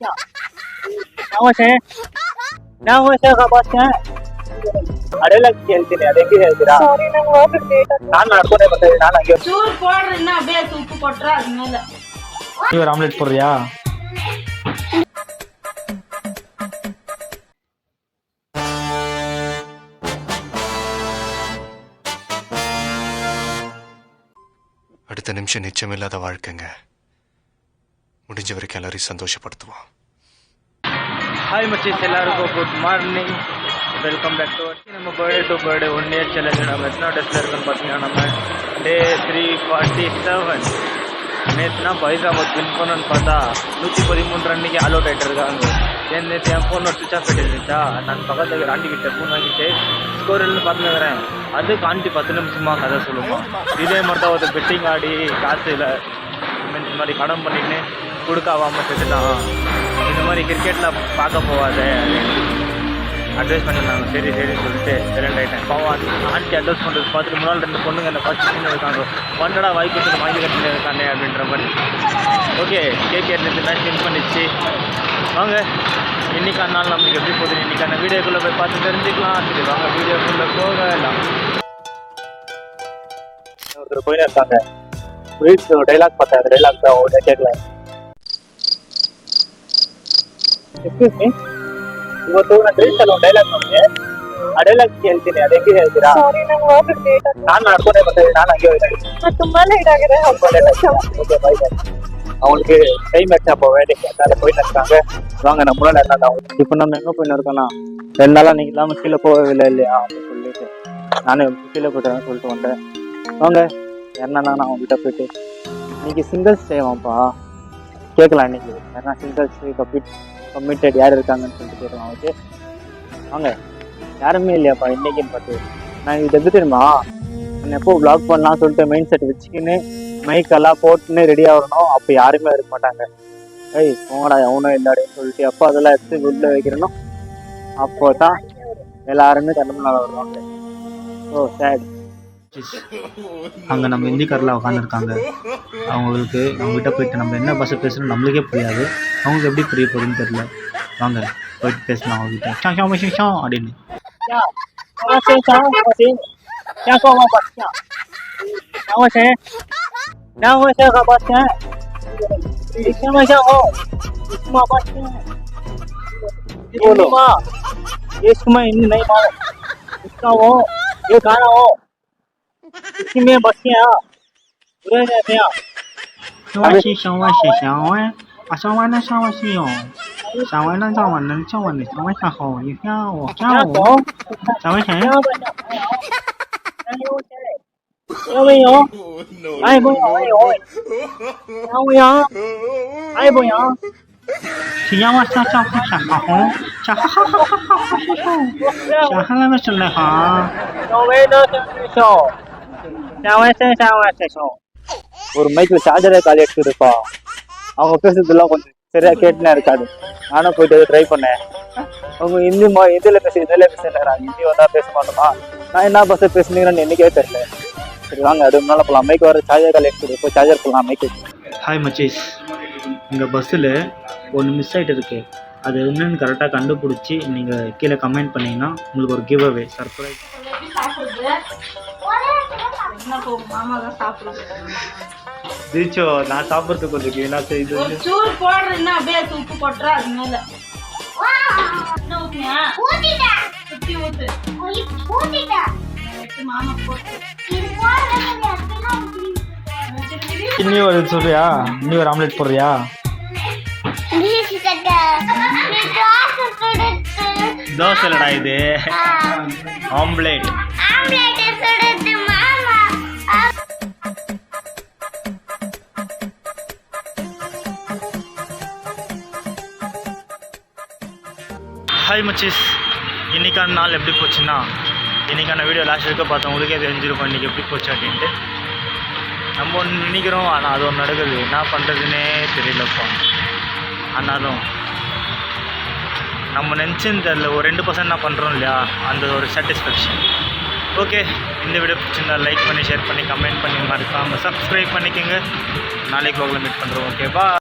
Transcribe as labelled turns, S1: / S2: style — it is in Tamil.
S1: Bastien. ನಾವು ಬಾಸ್ಯ ಅಡೆಲ್ಲ ಹೇಳ್ತೀನಿ ಅದು ಹೆಂಗೆ ಹೇಳ್ತೀರಾ
S2: ಸಾರಿ ನಂಗೆ ಹೋಗ್ಬೇಕು ಲೇಟ್ ಆಯ್ತು.
S1: ನಾನು ನಡ್ಕೊಂಡೇ ಬರ್ತೀನಿ ನಾನು ಹಂಗೆ
S3: ಚೂರು போடுற என்ன அப்படியே உப்பு போட்டுற அது மேல
S4: நீ ஒரு ஆம்லெட் போடுறியா?
S5: அடுத்த நிமிஷம் நிச்சயமில்லாத வாழ்க்கைங்க. முடிஞ்ச வரைக்கும் எல்லாரையும் சந்தோஷப்படுத்துவோம்.
S4: ಹಾಯ್ ಮಚ್ಚೀಸ್, ಎಲ್ಲರಿಗೂ good morning, welcome back to நம்ம பர்த்டே 1 இயர் சேலஞ்ச். நம்ம எத்தனை டெஸ்ட்டில் இருக்குன்னு பார்த்தீங்கன்னா நம்ம டே 347. நேற்றுனா ஹைதராபாத் வின் பண்ணணும்னு பார்த்தா 113 ரன்னுக்கு ஆல் அவுட் ஆகிட்டு இருக்காங்க. நேற்று என் ஃபோன் சுவிச் ஆஃப் ஆகிட்டு இருந்துச்சா, நான் பக்கத்தில் ஆண்டிக்கிட்ட ஃபோன் வாங்கிட்டு ஸ்கோரில்னு பார்த்துக்கிறேன். அதுக்கு ஆண்டி 10 நிமிஷமாக கதை சொல்லுமா. இதே மாதிரி தான் ஒரு பெட்டிங் ஆடி காசு இல்லை இந்த மாதிரி கடன் பண்ணிட்டு கொடுக்காவாமல் செட்டுட்டான். இந்த மாதிரி கிரிக்கெட்டில் பார்க்க போகாத அட்வைஸ் பண்ணியிருந்தாங்க. சரி சொல்லிட்டு சைலண்ட் ஆகிட்டேன். பாவம் ஆண்டி அட்வைஸ் பண்ணுறது பார்த்துட்டு முன்னாள் 2 பொண்ணுங்க என்னை பார்த்து சின்ன இருக்காங்க. பன்னடா வாய்ப்பு வாங்கி கட்டின இருக்கானே அப்படின்ற மாதிரி. ஓகே, கேகேஆர் மேட்ச் வின் பண்ணிச்சு. வாங்க இன்றைக்கான நாள் நம்மளுக்கு எப்படி போகுது இன்றைக்கான வீடியோக்குள்ளே போய் பார்த்து தெரிஞ்சுக்கலாம். சரி வாங்க வீடியோக்குள்ளே போகலாம்.
S1: ஒருத்தர் போயின்னு இருக்காங்க. வீட்ஸ் டைலாக் பார்த்தேன். அந்த டைலாக் தான் உடனே கேட்கல. ಎಕ್ಸ್ಕ್ಯೂಸ್ ಮೀ, ಇವತ್ತು ನಾನು ರೀಲ್ಸಲ್ಲಿ ಒಂದು ಡೈಲಾಗ್ ನೋಡಿದೆ. ಆ ಡೈಲಾಗ್ ಹೇಳ್ತೀನಿ ಅದು ಹೆಂಗೆ ಹೇಳ್ತೀರಾ
S2: ಸಾರಿ ನಂಗೆ ಹೋಗ್ಬೇಕು ಲೇಟ್ ಆಯ್ತು.
S1: ನಾನು ನಡ್ಕೊಂಡೇ ಬರ್ತೀನಿ ನಾನು ಹಂಗೆ ಹೋಗ್ತೀನಿ
S2: ಅದು ತುಂಬಾ ಲೇಟ್ ಆಗಿದೆ.
S1: Okay bye bye. அவங்களுக்கு டைம் ஆச்சா வேலைக்கு அதனால போயிட்டு இருக்காங்க. வாங்க நம்ம முன்னாடி என்ன இப்போ நம்ம எங்கே போயின்னு இருக்கோம்னா 2 நாளாக நீங்கள் இல்லாமல் கீழே போகவில்லை இல்லையா அப்படின்னு சொல்லிட்டு நானும் கீழே போயிட்டேன்னு சொல்லிட்டு வந்தேன். வாங்க என்னன்னா நான் அவங்ககிட்ட போயிட்டு இன்னைக்கு சிங்கிள்ஸ் செய்வான்ப்பா கேட்கலாம். இன்னைக்கு யாரா சிங்கிள்ஸ் கமிட்டட் யார் இருக்காங்கன்னு சொல்லிட்டு கேட்கலாம். ஓகே வாங்க. யாருமே இல்லையாப்பா இன்னைக்குன்னு பார்த்து. நான் இது எப்படி தெரியுமா, நான் எப்போ வ்ளாக் பண்ணலாம்னு சொல்லிட்டு மைண்ட் செட் வச்சுக்கின்னு மைக்கெல்லாம் போட்டுன்னு ரெடியாக வரணும். அப்போ யாருமே இருக்க மாட்டாங்க. ஏய் போங்கடா எவனும் இல்லாடின்னு சொல்லிட்டு எப்போ அதெல்லாம் எடுத்து வெளில வைக்கிறனோ அப்போ தான் எல்லாருமே தண்டனால் வருவாங்க. ஓ சேட்.
S4: அங்கே நம்ம இந்திக்காரில் உட்காந்துருக்காங்க. அவங்களுக்கு அவங்ககிட்ட போயிட்டு நம்ம என்ன பாஷை பேசுகிறோம் நம்மளுக்கே புரியாது. அவங்களுக்கு எப்படி புரிய போகுதுன்னு தெரியல. வாங்க போயிட்டு பேசலாம் அவங்ககிட்ட. அப்படின்னு
S1: इसमें बच्चे हैं बुरे रहते हैं.
S4: 小碗是小碗是小碗，啊小碗的小碗是哟，小碗的小碗的小碗的小碗下好，一下我下我，小碗谁？
S1: 有没有？哎不有哎有，有没有？哎不有？
S4: 是要我下下下好红，下哈哈哈哈哈哈下哈那么是来哈。
S1: 小伟的小ஒரு மைக்கில் சார்ஜரே காலி எடுத்துருப்பா. அவங்க பேசுறதுலாம் கொஞ்சம் சரியா கேட்டுனா இருக்காது. நானும் போயிட்டு ட்ரை பண்ணேன். அவங்க இதில் பேசுறாங்க. ஹிந்தி வந்தா பேச மாட்டோமா, நான் என்ன பஸ் பேசுனீங்கன்னு என்னைக்கே தெரியல. சரி வாங்க அது முன்னால போகலாம். மைக் வர சார்ஜர் காலி எடுத்துட்டு போய் சார்ஜர் போகலாம் மைக்கு.
S4: ஹாய் மச்சீஸ், எங்கள் பஸ்ஸில் ஒன்று மிஸ் ஆகிட்டு இருக்கு. அது என்னன்னு கரெக்டாக கண்டுபிடிச்சி நீங்கள் கீழே கமெண்ட் பண்ணிங்கன்னா உங்களுக்கு ஒரு கிவ் அவே சர்ப்ரைஸ்.
S3: மாமா தான் சாப்பிடுது.
S4: ஜீச்சோ நான் சாப்பிட்றதுக்கு கொஞ்சம் என்ன செய்யுது.
S3: ஒரு சூறு போடுற என்ன அப்படியே உப்பு போட்டுற அது மேல. என்ன ஊத்தியா? ஊத்திட்டேன். சுத்தி ஊத்து. ஊத்திட்டேன். மாமா போட்டு. இது போடுறதுக்கு
S4: இன்னி ஒரு சொல்றியா? இன்னி ஒரு ஆம்லெட் போடுறியா? தோசை இல்லடா இது, ஆம்லெட். ஹாய் மச்சீஸ், இன்றைக்கான நாள் எப்படி போச்சுன்னா, இன்றைக்கான வீடியோ லாஸ்ட் இருக்க பார்த்தவங்களுக்கே தெரிஞ்சிருக்கும் இன்றைக்கி எப்படி போச்சு அப்படின்ட்டு. நம்ம ஒன்று நினைக்கிறோம், ஆனால் அது ஒன்று நடக்குது. என்ன பண்ணுறதுன்னே தெரியலப்பா. ஆனாலும் நம்ம நினச்சின்னு தெரியல, ஒரு 2% என்ன பண்ணுறோம் இல்லையா, அந்த ஒரு சாட்டிஸ்ஃபேக்ஷன். ஓகே, இந்த வீடியோ பிடிச்சிருந்தா லைக் பண்ணி ஷேர் பண்ணி கமெண்ட் பண்ணி மறக்காமல் சப்ஸ்கிரைப் பண்ணிக்கோங்க. நாளைக்கு உங்களை மீட் பண்ணுறோம். ஓகே பா.